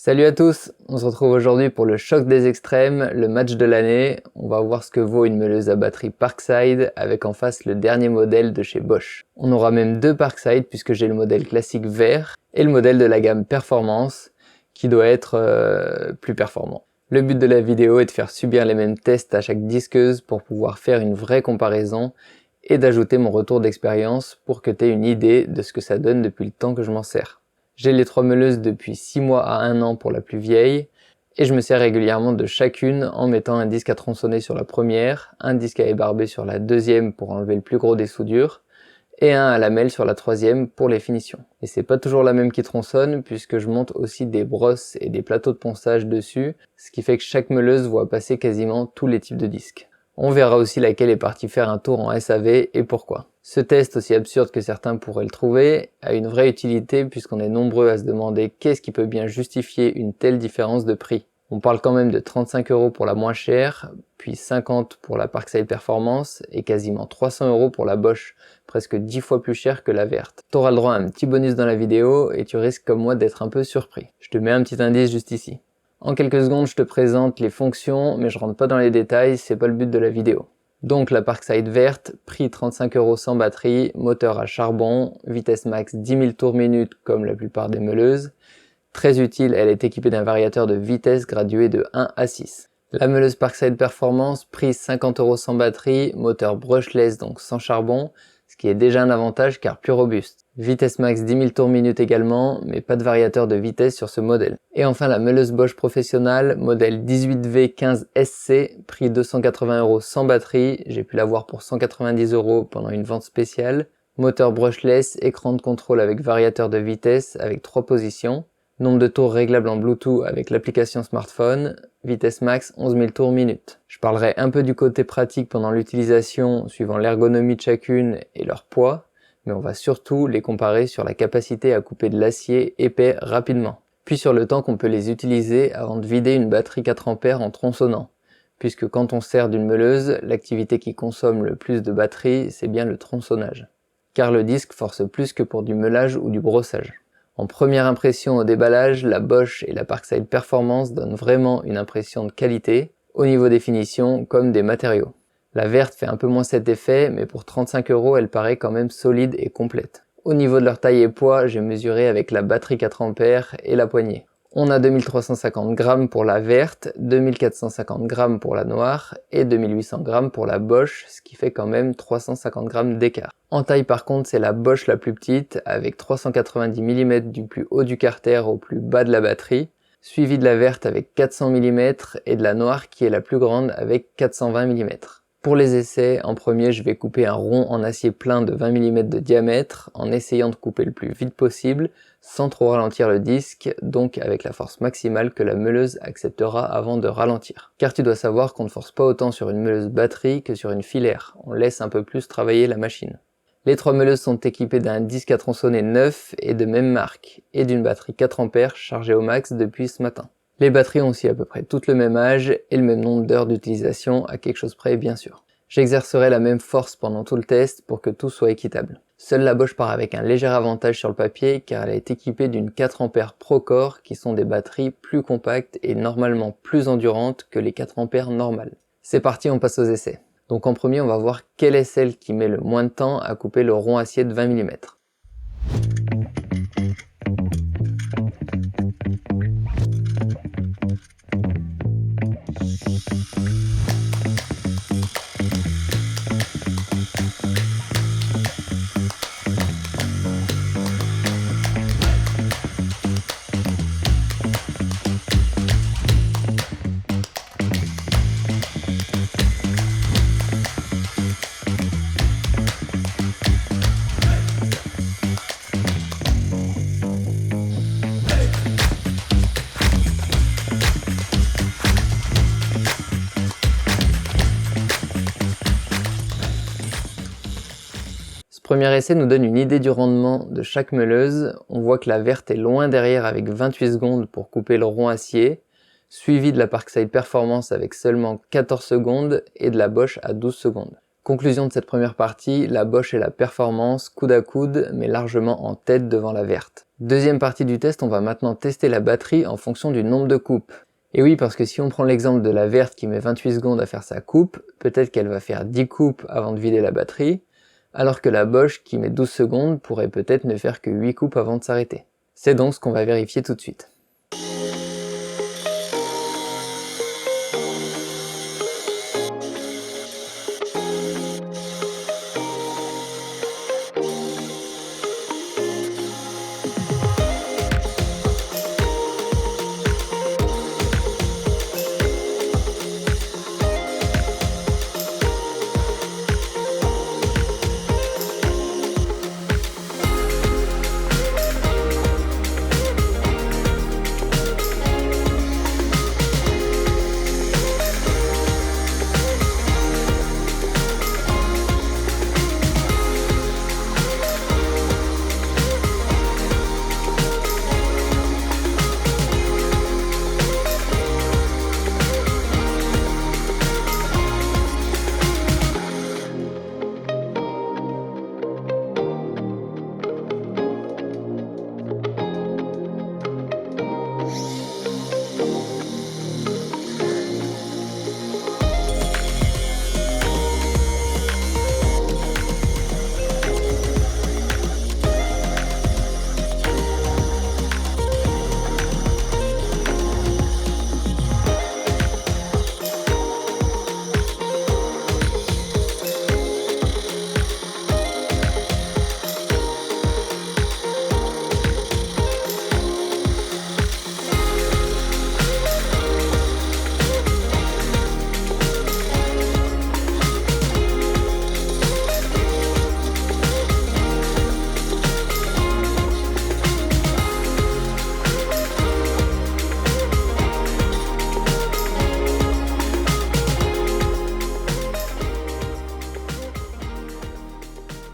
Salut à tous, on se retrouve aujourd'hui pour le choc des extrêmes, le match de l'année. On va voir ce que vaut une meuleuse à batterie Parkside avec en face le dernier modèle de chez Bosch. On aura même deux Parkside puisque j'ai le modèle classique vert et le modèle de la gamme Performance qui doit être plus performant. Le but de la vidéo est de faire subir les mêmes tests à chaque disqueuse pour pouvoir faire une vraie comparaison et d'ajouter mon retour d'expérience pour que tu aies une idée de ce que ça donne depuis le temps que je m'en sers. J'ai les trois meuleuses depuis 6 mois à 1 an pour la plus vieille, et je me sers régulièrement de chacune en mettant un disque à tronçonner sur la première, un disque à ébarber sur la deuxième pour enlever le plus gros des soudures, et un à lamelle sur la troisième pour les finitions. Et c'est pas toujours la même qui tronçonne, puisque je monte aussi des brosses et des plateaux de ponçage dessus, ce qui fait que chaque meuleuse voit passer quasiment tous les types de disques. On verra aussi laquelle est partie faire un tour en SAV et pourquoi. Ce test, aussi absurde que certains pourraient le trouver, a une vraie utilité puisqu'on est nombreux à se demander qu'est-ce qui peut bien justifier une telle différence de prix. On parle quand même de 35 € pour la moins chère, puis 50 pour la Parkside Performance et quasiment 300 € pour la Bosch, presque 10 fois plus cher que la verte. T'auras le droit à un petit bonus dans la vidéo et tu risques comme moi d'être un peu surpris. Je te mets un petit indice juste ici. En quelques secondes, je te présente les fonctions, mais je rentre pas dans les détails, c'est pas le but de la vidéo. Donc la Parkside verte, prix 35 € sans batterie, moteur à charbon, vitesse max 10 000 tours minute comme la plupart des meuleuses. Très utile, elle est équipée d'un variateur de vitesse gradué de 1 à 6. La meuleuse Parkside Performance, prix 50 € sans batterie, moteur brushless donc sans charbon, ce qui est déjà un avantage car plus robuste. Vitesse max 10 000 tours minute également, mais pas de variateur de vitesse sur ce modèle. Et enfin la meuleuse Bosch Professionnal, modèle 18V15SC, prix 280 € sans batterie, j'ai pu l'avoir pour 190 € pendant une vente spéciale. Moteur brushless, écran de contrôle avec variateur de vitesse avec 3 positions. Nombre de tours réglable en Bluetooth avec l'application smartphone, vitesse max 11 000 tours minute. Je parlerai un peu du côté pratique pendant l'utilisation suivant l'ergonomie de chacune et leur poids, mais on va surtout les comparer sur la capacité à couper de l'acier épais rapidement, puis sur le temps qu'on peut les utiliser avant de vider une batterie 4 A en tronçonnant, puisque quand on sert d'une meuleuse, l'activité qui consomme le plus de batterie, c'est bien le tronçonnage, car le disque force plus que pour du meulage ou du brossage. En première impression au déballage, la Bosch et la Parkside Performance donnent vraiment une impression de qualité, au niveau des finitions comme des matériaux. La verte fait un peu moins cet effet, mais pour 35 € elle paraît quand même solide et complète. Au niveau de leur taille et poids, j'ai mesuré avec la batterie 4 A et la poignée. On a 2350 g pour la verte, 2450 g pour la noire et 2800 g pour la Bosch, ce qui fait quand même 350 g d'écart. En taille par contre, c'est la Bosch la plus petite, avec 390 mm du plus haut du carter au plus bas de la batterie, suivi de la verte avec 400 mm et de la noire qui est la plus grande avec 420 mm. Pour les essais, en premier je vais couper un rond en acier plein de 20 mm de diamètre en essayant de couper le plus vite possible sans trop ralentir le disque, donc avec la force maximale que la meuleuse acceptera avant de ralentir. Car tu dois savoir qu'on ne force pas autant sur une meuleuse batterie que sur une filaire, on laisse un peu plus travailler la machine. Les trois meuleuses sont équipées d'un disque à tronçonner neuf et de même marque, et d'une batterie 4 A chargée au max depuis ce matin. Les batteries ont aussi à peu près toutes le même âge et le même nombre d'heures d'utilisation à quelque chose près bien sûr. J'exercerai la même force pendant tout le test pour que tout soit équitable. Seule la Bosch part avec un léger avantage sur le papier car elle est équipée d'une 4 A Procore qui sont des batteries plus compactes et normalement plus endurantes que les 4 A normales. C'est parti, on passe aux essais. Donc en premier on va voir quelle est celle qui met le moins de temps à couper le rond acier de 20 mm. Ce premier essai nous donne une idée du rendement de chaque meuleuse. On voit que la verte est loin derrière avec 28 secondes pour couper le rond acier, suivi de la Parkside Performance avec seulement 14 secondes et de la Bosch à 12 secondes. Conclusion de cette première partie, la Bosch et la Performance coude à coude, mais largement en tête devant la Verte. Deuxième partie du test, on va maintenant tester la batterie en fonction du nombre de coupes. Et oui, parce que si on prend l'exemple de la Verte qui met 28 secondes à faire sa coupe, peut-être qu'elle va faire 10 coupes avant de vider la batterie, alors que la Bosch qui met 12 secondes pourrait peut-être ne faire que 8 coupes avant de s'arrêter. C'est donc ce qu'on va vérifier tout de suite.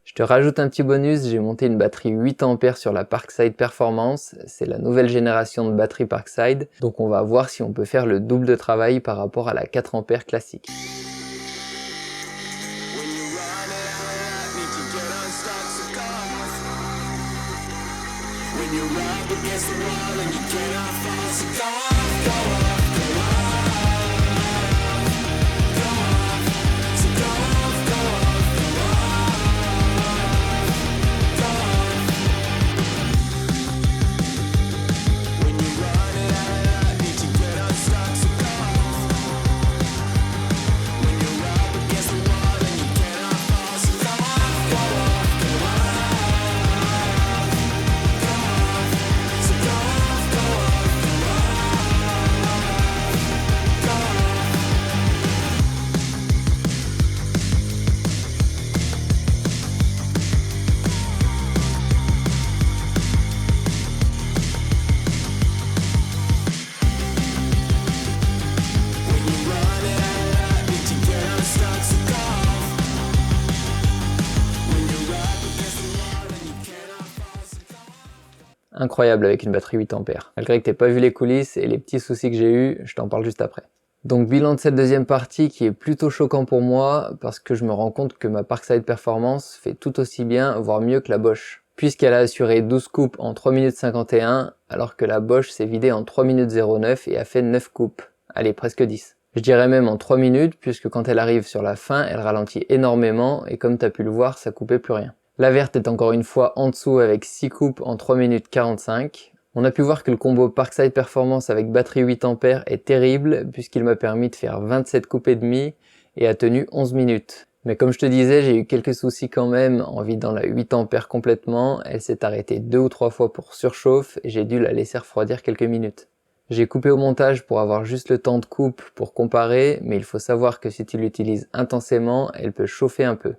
Je te rajoute un petit bonus, j'ai monté une batterie 8A sur la Parkside Performance, c'est la nouvelle génération de batterie Parkside, donc on va voir si on peut faire le double de travail par rapport à la 4A classique. Incroyable avec une batterie 8A. Malgré que t'aies pas vu les coulisses et les petits soucis que j'ai eu, je t'en parle juste après. Donc bilan de cette deuxième partie qui est plutôt choquant pour moi parce que je me rends compte que ma Parkside Performance fait tout aussi bien, voire mieux que la Bosch. Puisqu'elle a assuré 12 coupes en 3 minutes 51, alors que la Bosch s'est vidée en 3 minutes 09 et a fait 9 coupes. Allez, presque 10. Je dirais même en 3 minutes puisque quand elle arrive sur la fin, elle ralentit énormément et comme t'as pu le voir, ça coupait plus rien. La Verte est encore une fois en dessous avec 6 coupes en 3 minutes 45. On a pu voir que le combo Parkside Performance avec batterie 8A est terrible puisqu'il m'a permis de faire 27 coupes et demie et a tenu 11 minutes. Mais comme je te disais, j'ai eu quelques soucis quand même en vidant la 8A complètement. Elle s'est arrêtée 2 ou 3 fois pour surchauffe et j'ai dû la laisser refroidir quelques minutes. J'ai coupé au montage pour avoir juste le temps de coupe pour comparer, mais il faut savoir que si tu l'utilises intensément, elle peut chauffer un peu.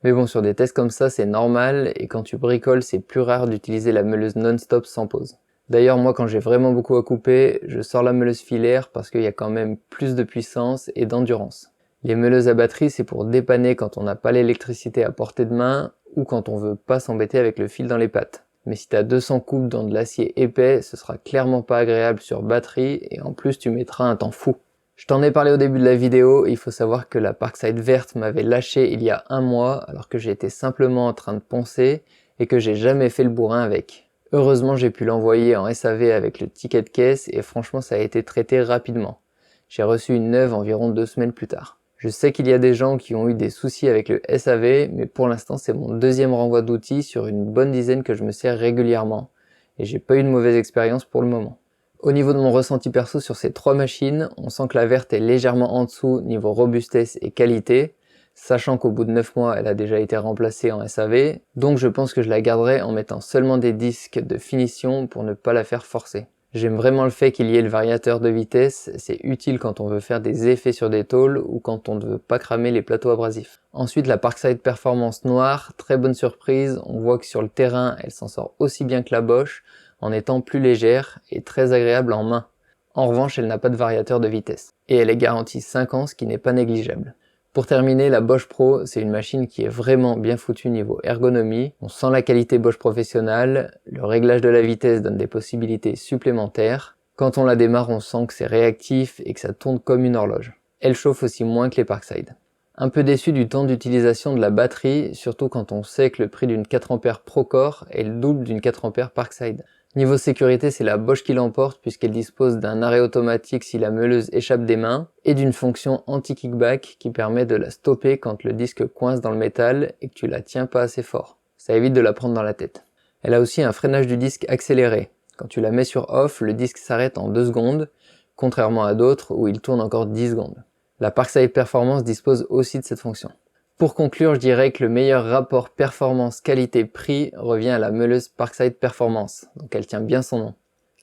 Mais bon, sur des tests comme ça, c'est normal, et quand tu bricoles, c'est plus rare d'utiliser la meuleuse non-stop sans pause. D'ailleurs, moi, quand j'ai vraiment beaucoup à couper, je sors la meuleuse filaire parce qu'il y a quand même plus de puissance et d'endurance. Les meuleuses à batterie, c'est pour dépanner quand on n'a pas l'électricité à portée de main, ou quand on veut pas s'embêter avec le fil dans les pattes. Mais si t'as 200 coupes dans de l'acier épais, ce sera clairement pas agréable sur batterie, et en plus tu mettras un temps fou. Je t'en ai parlé au début de la vidéo, il faut savoir que la Parkside verte m'avait lâché il y a un mois alors que j'étais simplement en train de poncer et que j'ai jamais fait le bourrin avec. Heureusement j'ai pu l'envoyer en SAV avec le ticket de caisse et franchement ça a été traité rapidement. J'ai reçu une neuve environ 2 semaines plus tard. Je sais qu'il y a des gens qui ont eu des soucis avec le SAV, mais pour l'instant c'est mon deuxième renvoi d'outils sur une bonne dizaine que je me sers régulièrement. Et j'ai pas eu de mauvaise expérience pour le moment. Au niveau de mon ressenti perso sur ces 3 machines, on sent que la verte est légèrement en dessous niveau robustesse et qualité, sachant qu'au bout de 9 mois elle a déjà été remplacée en SAV, donc je pense que je la garderai en mettant seulement des disques de finition pour ne pas la faire forcer. J'aime vraiment le fait qu'il y ait le variateur de vitesse, c'est utile quand on veut faire des effets sur des tôles ou quand on ne veut pas cramer les plateaux abrasifs. Ensuite la Parkside Performance noire, très bonne surprise, on voit que sur le terrain elle s'en sort aussi bien que la Bosch, en étant plus légère et très agréable en main. En revanche elle n'a pas de variateur de vitesse. Et elle est garantie 5 ans ce qui n'est pas négligeable. Pour terminer, la Bosch Pro, c'est une machine qui est vraiment bien foutue niveau ergonomie. On sent la qualité Bosch professionnelle, le réglage de la vitesse donne des possibilités supplémentaires. Quand on la démarre, on sent que c'est réactif et que ça tourne comme une horloge. Elle chauffe aussi moins que les Parkside. Un peu déçu du temps d'utilisation de la batterie, surtout quand on sait que le prix d'une 4A Procore est le double d'une 4A Parkside. Niveau sécurité, c'est la Bosch qui l'emporte puisqu'elle dispose d'un arrêt automatique si la meuleuse échappe des mains et d'une fonction anti-kickback qui permet de la stopper quand le disque coince dans le métal et que tu la tiens pas assez fort. Ça évite de la prendre dans la tête. Elle a aussi un freinage du disque accéléré. Quand tu la mets sur off, le disque s'arrête en 2 secondes, contrairement à d'autres où il tourne encore 10 secondes. La Parkside Performance dispose aussi de cette fonction. Pour conclure, je dirais que le meilleur rapport performance-qualité-prix revient à la meuleuse Parkside Performance, donc elle tient bien son nom.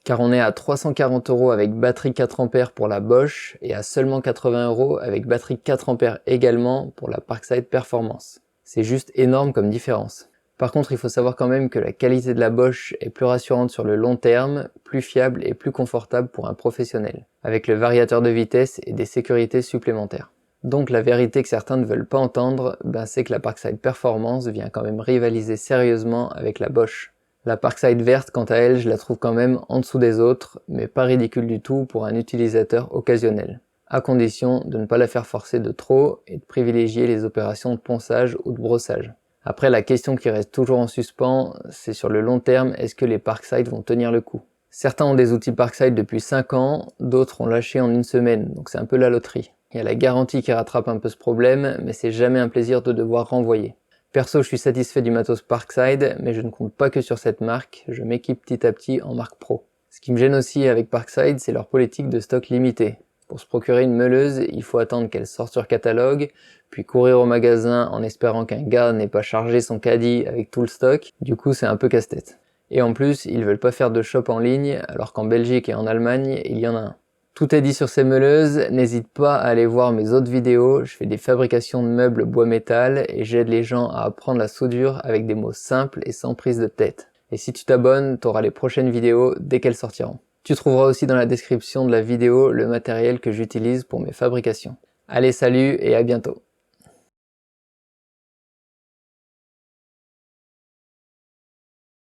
Car on est à 340 € avec batterie 4A pour la Bosch et à seulement 80 € avec batterie 4A également pour la Parkside Performance. C'est juste énorme comme différence. Par contre, il faut savoir quand même que la qualité de la Bosch est plus rassurante sur le long terme, plus fiable et plus confortable pour un professionnel, avec le variateur de vitesse et des sécurités supplémentaires. Donc la vérité que certains ne veulent pas entendre, c'est que la Parkside Performance vient quand même rivaliser sérieusement avec la Bosch. La Parkside verte, quant à elle, je la trouve quand même en dessous des autres, mais pas ridicule du tout pour un utilisateur occasionnel, à condition de ne pas la faire forcer de trop et de privilégier les opérations de ponçage ou de brossage. Après, la question qui reste toujours en suspens, c'est sur le long terme, est-ce que les Parkside vont tenir le coup? Certains ont des outils Parkside depuis 5 ans, d'autres ont lâché en 1 semaine, donc c'est un peu la loterie. Il y a la garantie qui rattrape un peu ce problème, mais c'est jamais un plaisir de devoir renvoyer. Perso, je suis satisfait du matos Parkside, mais je ne compte pas que sur cette marque, je m'équipe petit à petit en marque pro. Ce qui me gêne aussi avec Parkside, c'est leur politique de stock limité. Pour se procurer une meuleuse, il faut attendre qu'elle sorte sur catalogue, puis courir au magasin en espérant qu'un gars n'ait pas chargé son caddie avec tout le stock, du coup c'est un peu casse-tête. Et en plus, ils veulent pas faire de shop en ligne, alors qu'en Belgique et en Allemagne, il y en a un. Tout est dit sur ces meuleuses, n'hésite pas à aller voir mes autres vidéos, je fais des fabrications de meubles bois-métal et j'aide les gens à apprendre la soudure avec des mots simples et sans prise de tête. Et si tu t'abonnes, t'auras les prochaines vidéos dès qu'elles sortiront. Tu trouveras aussi dans la description de la vidéo le matériel que j'utilise pour mes fabrications. Allez, salut et à bientôt.